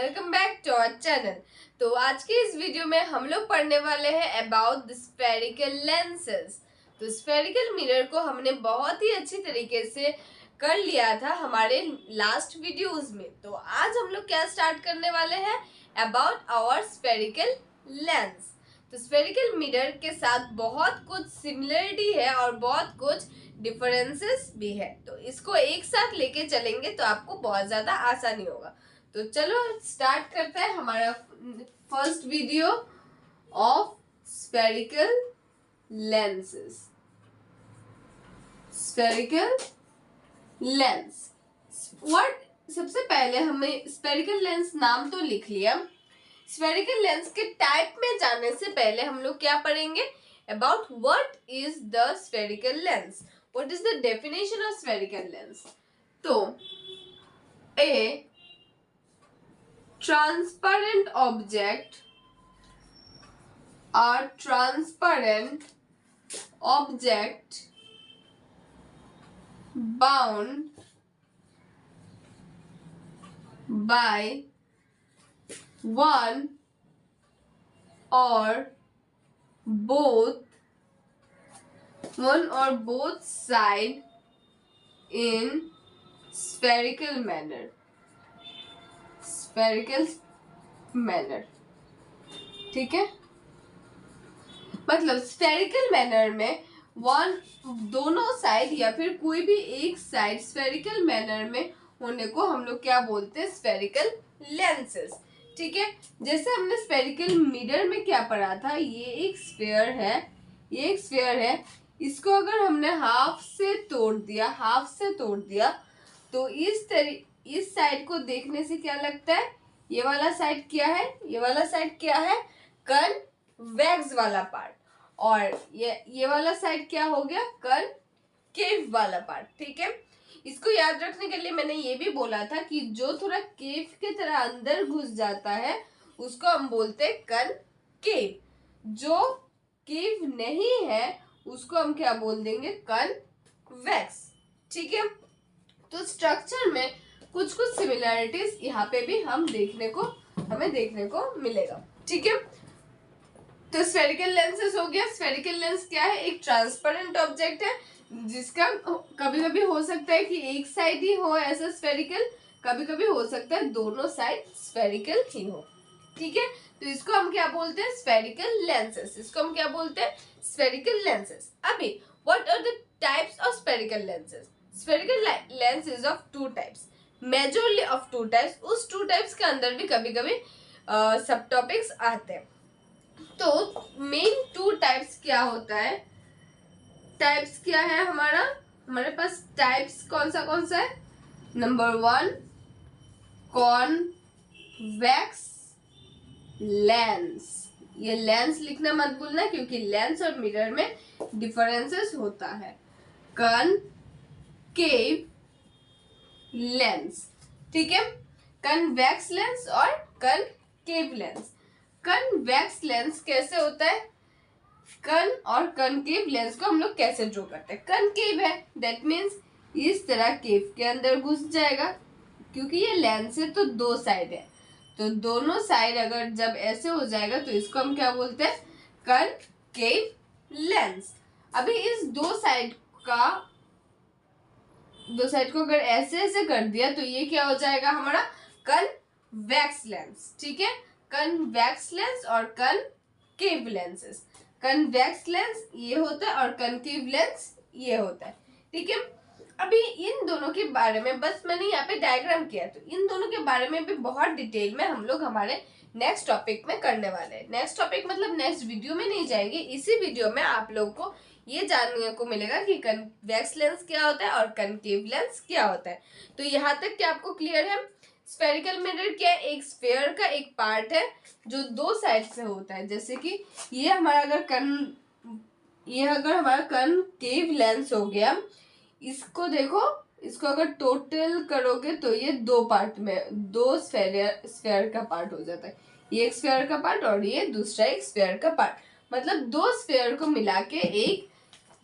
Welcome back to our channel. तो आज के इस वीडियो में हम लोग पढ़ने वाले हैं अबाउट द स्फेरिकल लेंसेज। तो स्फेरिकल मिरर को हमने बहुत ही अच्छी तरीके से कर लिया था हमारे लास्ट वीडियोस में। तो आज हम लोग क्या स्टार्ट करने वाले हैं, अबाउट आवर स्फेरिकल लेंस। तो स्फेरिकल मिरर के साथ बहुत कुछ सिमिलरिटी है और बहुत कुछ डिफरेंसेस भी है। तो इसको एक साथ लेके चलेंगे तो आपको बहुत ज्यादा आसानी होगा। तो चलो स्टार्ट करते हैं हमारा first video of spherical lenses. Spherical lens what, सबसे पहले हमें स्फेरिकल लेंस नाम तो लिख लिया। स्फेरिकल लेंस के टाइप में जाने से पहले हम लोग क्या पढ़ेंगे, about what is the spherical lens, what is the definition of spherical lens. तो ए transparent object bound by one or both side in spherical manner, ठीक है। मतलब स्फेरिकल मैनर में दोनों साइड या फिर कोई भी एक साइड स्फेरिकल मैनर में होने को हम लोग क्या बोलते हैं, स्फेरिकल लेंसेज। ठीक है, जैसे हमने स्फेरिकल मिरर में क्या पढ़ा था, ये एक स्फेयर है, इसको अगर हमने हाफ से तोड़ दिया तो इस साइड को देखने से क्या लगता है, ये वाला साइड क्या है, कन्वेक्स वाला पार्ट, और ये वाला साइड क्या हो गया, कनकेव वाला पार्ट। ठीक है, इसको याद रखने के लिए मैंने ये भी बोला था कि जो थोड़ा केव की तरह अंदर घुस जाता है उसको हम बोलते हैं कनकेव, जो केव नहीं है उसको हम क्या बोल देंगे, कन्वेक्स। ठीक है, तो स्ट्रक्चर में कुछ सिमिलरिटीज यहाँ पे भी हमें देखने को मिलेगा। ठीक है, तो स्फेरिकल लेंसेज हो गया। स्फेरिकल लेंस क्या है, एक ट्रांसपेरेंट ऑब्जेक्ट है जिसका कभी कभी हो सकता है कि एक साइड ही हो ऐसा स्फेरिकल, कभी कभी हो सकता है दोनों साइड स्फेरिकल ही हो। ठीक है, तो इसको हम क्या बोलते हैं, स्फेरिकल लेंसेज। अभी what are the types of spherical lenses. Spherical lenses of two types, majorly of two types. उस टू टाइप्स के अंदर भी कभी कभी सब टॉपिक्स आते हैं। तो मेन टू टाइप्स क्या होता है, टाइप्स क्या है हमारे पास टाइप्स कौन सा है, नंबर 1 कॉन्वेक्स लेंस। ये लेंस लिखना मत भूलना क्योंकि लेंस और मिरर में डिफरेंसेस होता है। कनकेव लेंस, ठीक है, कन्वेक्स लेंस और कनकेव लेंस। कन्वेक्स लेंस कैसे होता है, कन और कनकेव लेंस को हम लोग कैसे ड्रॉ करते हैं, कनकेव है दैट मीन्स इस तरह केव के अंदर घुस जाएगा, क्योंकि ये लेंस है तो दो साइड है, तो दोनों साइड अगर जब ऐसे हो जाएगा तो इसको हम क्या बोलते हैं, कनकेव लेंस। अभी इस दो साइड को अगर ऐसे कर दिया तो ये क्या हो जाएगा, हमारा कन्वेक्स लेंस। ठीक है, कन्वेक्स लेंस और कनकेव लेंसेस। कन्वेक्स लेंस ये होता है और कनकेव लेंस ये होता है। ठीक है, अभी इन दोनों के बारे में बस मैंने यहाँ पे डायग्राम किया, तो इन दोनों के बारे में भी बहुत डिटेल में हम लोग हमारे नेक्स्ट टॉपिक में करने वाले हैं। नेक्स्ट टॉपिक मतलब नेक्स्ट वीडियो में नहीं जाएंगे, इसी वीडियो में आप लोग को ये जानने को मिलेगा कि कन्वेक्स लेंस क्या होता है और कनकेव लेंस क्या होता है। तो यहाँ तक क्या आपको क्लियर है। स्फेरिकल मिरर क्या है, एक स्फेयर का एक पार्ट है जो दो साइड से होता है। जैसे कि ये हमारा कनकेव लेंस हो गया, इसको देखो, इसको अगर टोटल करोगे तो ये दो पार्ट में, दो स्फेयर का पार्ट हो जाता है। ये एक स्फेयर का पार्ट और ये दूसरा एक स्फेयर का पार्ट, मतलब दो स्फेयर को मिला के एक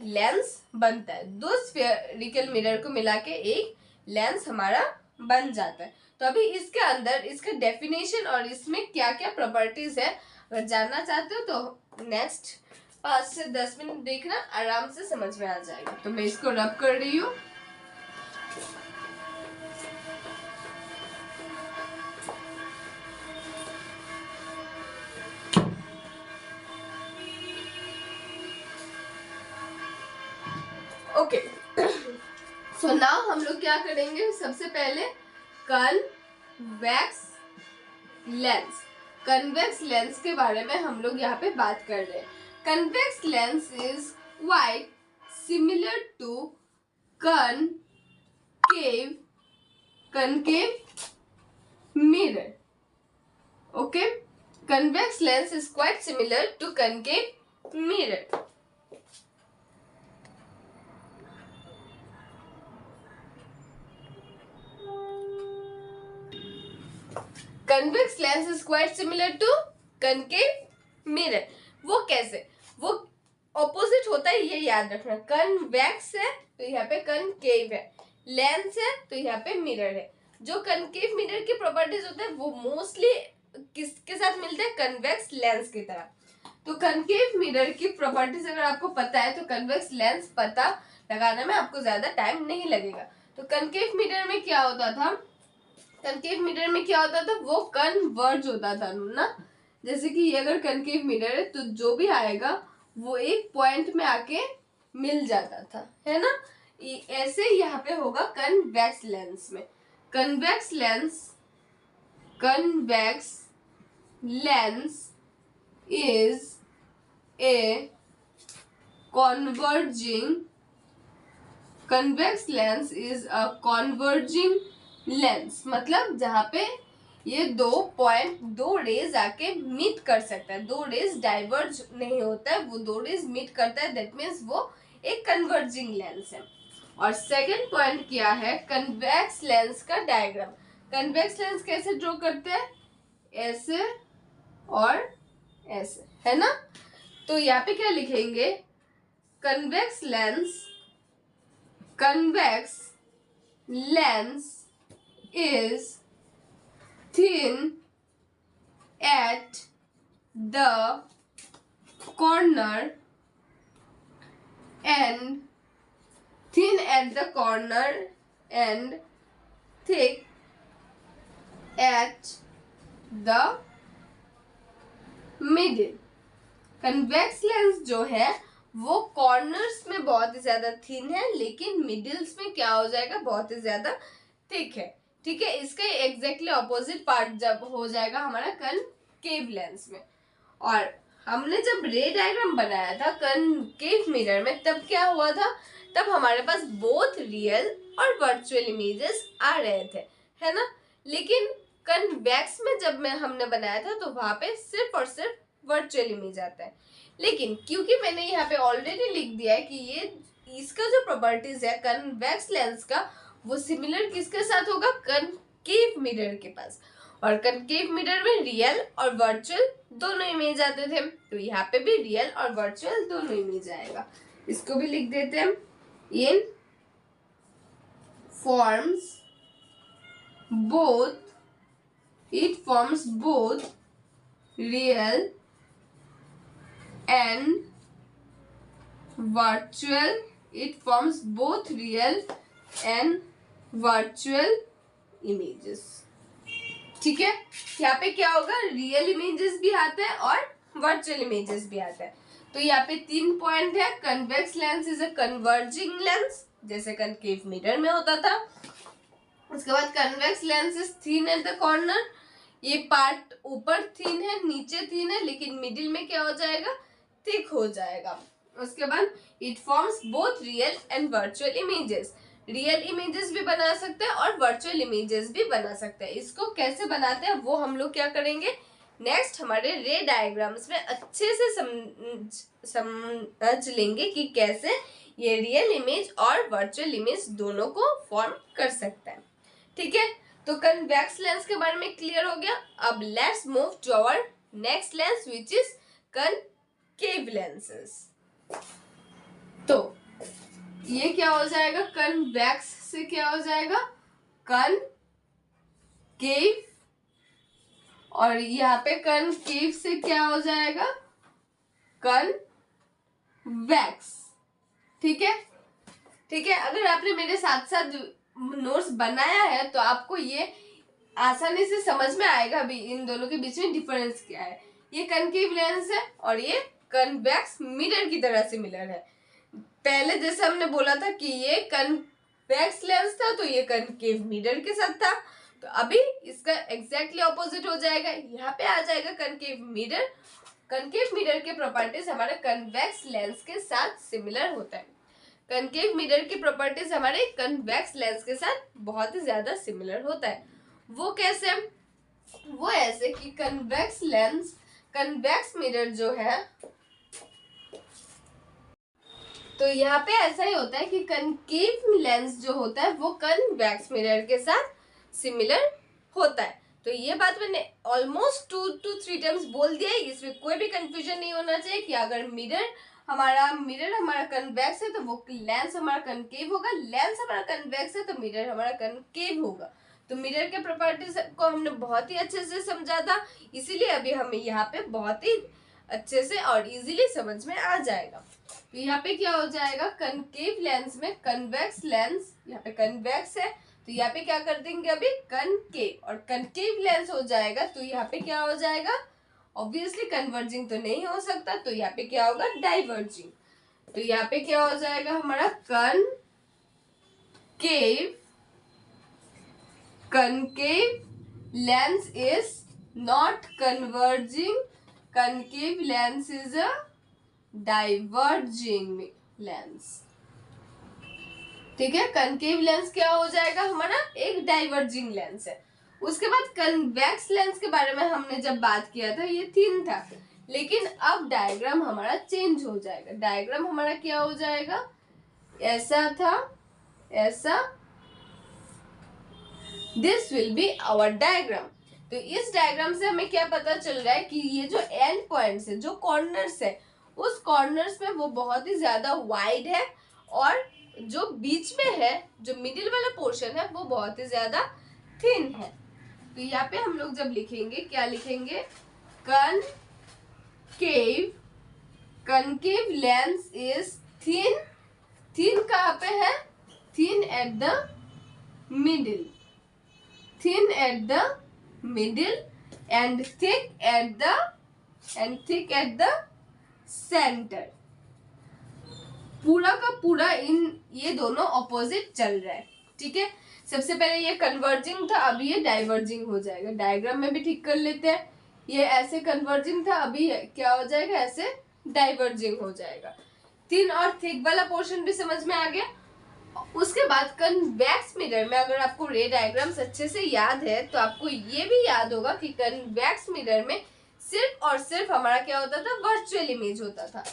लेंस बनता है। दो स्फेरिकल मिरर को मिला के एक लेंस हमारा बन जाता है। तो अभी इसके अंदर इसका डेफिनेशन और इसमें क्या क्या प्रॉपर्टीज है अगर जानना चाहते हो तो नेक्स्ट 5 से 10 मिनट देखना, आराम से समझ में आ जाएगा। तो मैं इसको रब कर रही हूँ। ओके, सो नाउ हम लोग क्या करेंगे, सबसे पहले कन्वेक्स लेंस, कन्वेक्स लेंस के बारे में हम लोग यहाँ पे बात कर रहे हैं। Convex lens is quite similar to concave mirror. Okay, convex lens is quite similar to concave mirror. Convex lens is quite similar to concave mirror. वो कैसे, वो ऑपोजिट होता है, ये याद रखना। कन्वेक्स है तो यहाँ पे कनकेव है, लेंस है तो यहाँ पे मिरर है। जो कनकेव मिरर की प्रॉपर्टीज होते हैं वो मोस्टली किसके साथ मिलते हैं, कन्वेक्स लेंस की तरह। तो कनकेव मिरर की प्रॉपर्टीज अगर आपको पता है तो कन्वेक्स लेंस पता लगाने में आपको ज्यादा टाइम नहीं लगेगा। तो कनकेव मिरर में क्या होता था, कनकेव मिरर में क्या होता था, वो कन्वर्ज होता था ना। जैसे कि ये अगर कनकेव मिरर है तो जो भी आएगा वो एक पॉइंट में आके मिल जाता था, है ना। ऐसे यहाँ पे होगा कन्वेक्स लेंस में। Convex lens is a convex lens is a converging lens, मतलब जहां पे ये दो रेज आके मीट कर सकता है, दो रेज डाइवर्ज नहीं होता है, वो दो रेज मीट करता है, दैट मीन्स वो एक कन्वर्जिंग लेंस है। और सेकंड पॉइंट क्या है, कन्वेक्स लेंस का डायग्राम। कन्वेक्स लेंस कैसे ड्रॉ करते हैं, ऐसे और ऐसे, है ना। तो यहाँ पे क्या लिखेंगे, convex lens is thin at the corner and thick at the middle। Convex lens जो है वो कॉर्नर्स में बहुत ही ज्यादा थिन है, लेकिन मिडिल्स में क्या हो जाएगा, बहुत ही ज्यादा थिक है। ठीक है, इसके एग्जैक्टली ऑपोजिट पार्ट जब हो जाएगा हमारा कनकेव लेंस में। और हमने जब रे डायग्राम बनाया था कनकेव मिरर में, तब क्या हुआ था, तब हमारे पास बोथ रियल और वर्चुअल इमेजेस आ रहे थे, है ना। लेकिन कन्वेक्स में जब हमने बनाया था तो वहां पे सिर्फ और सिर्फ वर्चुअल इमेज आता है। लेकिन क्योंकि मैंने यहाँ पे ऑलरेडी लिख दिया है कि ये इसका जो प्रॉपर्टीज है कन्वेक्स लेंस का, वो सिमिलर किसके साथ होगा, कनकेव मिरर के पास। और कनकेव मिरर में रियल और वर्चुअल दोनों इमेज आते थे, तो यहाँ पे भी रियल और वर्चुअल दोनों इमेज आएगा। इसको भी लिख देते हैं, इन it forms both real and virtual, images। ठीक है, यहाँ पे क्या होगा, रियल इमेजेस भी आते हैं और वर्चुअल इमेजेस भी आते हैं। तो यहाँ पे 3 पॉइंट है, convex lens is a converging lens, जैसे कनकेव मिरर में होता था। उसके बाद convex lens is thin at the corner, ये पार्ट ऊपर थिन है, नीचे थिन है, लेकिन मिडिल में क्या हो जाएगा, थिक हो जाएगा। उसके बाद it forms both real and virtual images, real images भी बना सकते हैं और वर्चुअल इमेजेस भी बना सकते हैं। इसको कैसे बनाते हैं वो हम लोग क्या करेंगे, नेक्स्ट हमारे रे डायग्राम्स में अच्छे से समझ लेंगे कि कैसे ये रियल इमेज और वर्चुअल इमेज दोनों को फॉर्म कर सकता है। ठीक है, तो कन्वेक्स लेंस के बारे में क्लियर हो गया। अब let's move to our next lens which is concave lenses. तो ये क्या हो जाएगा, कन्वेक्स से क्या हो जाएगा, कनकेव कनकेव, और यहाँ पे कनकेव से क्या हो जाएगा, कन्वेक्स। ठीक है, ठीक है। अगर आपने मेरे साथ साथ नोट्स बनाया है तो आपको ये आसानी से समझ में आएगा भी इन दोनों के बीच में डिफरेंस क्या है। ये कनकेव लेंस है और ये कन्वेक्स मिरर की तरह से मिरर है। पहले जैसे हमने बोला था कि ये कन्वेक्स लेंस था तो ये कनकेव मिरर के साथ था, तो अभी इसका एग्जैक्टली ऑपोजिट हो जाएगा। यहाँ पे आ जाएगा कनकेव मिरर। कनकेव मिरर के प्रॉपर्टीज हमारे कन्वेक्स लेंस के साथ सिमिलर होता है। कनकेव मिरर की प्रॉपर्टीज हमारे कन्वेक्स लेंस के साथ बहुत ही ज्यादा सिमिलर होता है। वो कैसे, वो ऐसे कि कन्वेक्स लेंस, कन्वेक्स मिरर जो है, तो यहाँ पे ऐसा ही होता है कि कनकेव लेंस जो होता है वो कन्वेक्स मिरर के साथ सिमिलर होता है। तो ये बात मैंने ऑलमोस्ट 2 to 3 टाइम्स बोल दिया है, इसमें कोई भी कंफ्यूजन नहीं होना चाहिए कि अगर मिरर हमारा कन्वेक्स है तो वो लेंस हमारा कनकेव होगा, लेंस हमारा कन्वेक्स है तो मिरर हमारा कनकेव होगा। तो मिरर के प्रॉपर्टीज को हमने बहुत ही अच्छे से समझा था, इसीलिए अभी हमें यहाँ पे बहुत ही अच्छे से और इजीली समझ में आ जाएगा। तो यहाँ पे क्या हो जाएगा, कनकेव लेंस में कन्वेक्स लेंस, यहाँ पे कन्वेक्स है तो यहाँ पे क्या कर देंगे अभी कनकेव, और कनकेव लेंस हो जाएगा तो यहाँ पे क्या हो जाएगा, ऑब्वियसली कन्वर्जिंग तो नहीं हो सकता, तो यहाँ पे क्या होगा डाइवर्जिंग। तो यहाँ पे क्या हो जाएगा हमारा concave lens is not converging, concave lens is a diverging lens. ठीक है, कनकेव लेंस क्या हो जाएगा हमारा, एक डाइवर्जिंग लेंस है। उसके बाद कन्वेक्स लेंस के बारे में हमने जब बात किया था ये थिन था, लेकिन अब डायग्राम हमारा चेंज हो जाएगा। डायग्राम हमारा क्या हो जाएगा, ऐसा था, ऐसा, this will be our diagram. तो इस डायग्राम से हमें क्या पता चल रहा है कि ये जो एंड पॉइंट्स है, जो कॉर्नर्स है, उस कॉर्नर्स में वो बहुत ही ज्यादा वाइड है, और जो बीच में है, जो मिडिल वाला पोर्शन है, वो बहुत ही ज्यादा थिन है। तो यहाँ पे हम लोग जब लिखेंगे क्या लिखेंगे, concave, concave lens is thin, thin कहाँ पे है, thin at the middle, thin at the middle and thick at the centre. पूरा का पूरा ये दोनों ऑपोजिट चल रहा है। ठीक है, सबसे पहले ये कन्वर्जिंग था, अभी ये डाइवर्जिंग हो जाएगा। डायग्राम में भी ठीक कर लेते हैं, ये ऐसे कन्वर्जिंग था, अभी क्या हो जाएगा, ऐसे डाइवर्जिंग हो जाएगा। थिन और थिक वाला पोर्शन भी समझ में आ गया। उसके बाद कन्वेक्स मिरर में अगर आपको रे डायग्राम्स अच्छे से याद है तो आपको ये भी याद होगा कि कन्वेक्स मिरर में सिर्फ और सिर्फ हमारा क्या होता था, वर्चुअल इमेज होता था।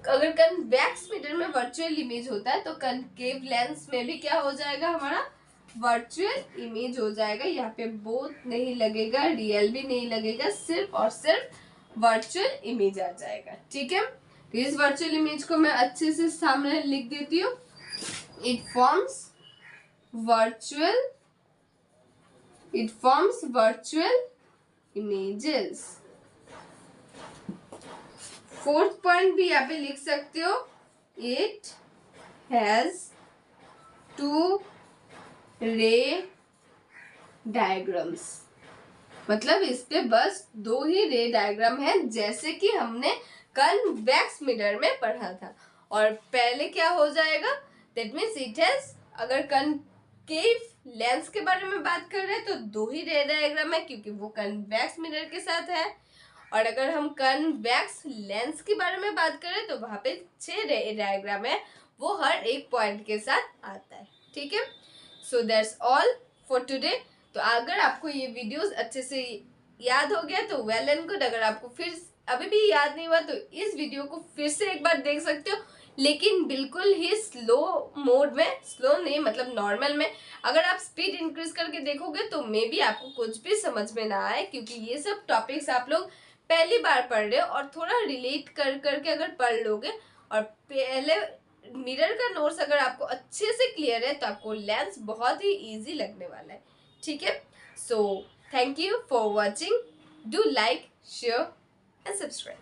अगर कन्वेक्स मिरर में वर्चुअल इमेज होता है तो कनकेव लेंस में भी क्या हो जाएगा, हमारा वर्चुअल इमेज हो जाएगा। यहाँ पे बोथ नहीं लगेगा, रियल भी नहीं लगेगा, सिर्फ और सिर्फ वर्चुअल इमेज आ जाएगा। ठीक है, तो इस वर्चुअल इमेज को मैं अच्छे से सामने लिख देती हूँ। It forms virtual images। Fourth point भी यहाँ पे लिख सकते हो, It has two ray diagrams। मतलब इस पे बस 2 ही रे डायग्राम है, जैसे कि हमने कन्वेक्स मिरर में पढ़ा था। और पहले क्या हो जाएगा, दैट मीन्स इट हैज, अगर कनकेव लेंस के बारे में बात कर रहे हैं तो 2 ही रे डायग्राम है क्योंकि वो कन्वेक्स मिरर के साथ है। और अगर हम कन्वेक्स लेंस के बारे में बात करें तो वहां पे 6 रे डायग्राम है, वो हर एक पॉइंट के साथ आता है। ठीक है, so that's all for today. तो अगर आपको ये वीडियोस अच्छे से याद हो गया तो वेल एंड गुड। अगर आपको फिर अभी भी याद नहीं हुआ तो इस वीडियो को फिर से एक बार देख सकते हो, लेकिन बिल्कुल ही स्लो मोड में, स्लो नहीं मतलब नॉर्मल में। अगर आप स्पीड इंक्रीज करके देखोगे तो मे बी आपको कुछ भी समझ में ना आए, क्योंकि ये सब टॉपिक्स आप लोग पहली बार पढ़ रहे हो, और थोड़ा रिलेट कर करके अगर पढ़ लोगे और पहले मिरर का नोट्स अगर आपको अच्छे से क्लियर है तो आपको लेंस बहुत ही इजी लगने वाला है। ठीक है, So thank you for watching. Do like, share and subscribe.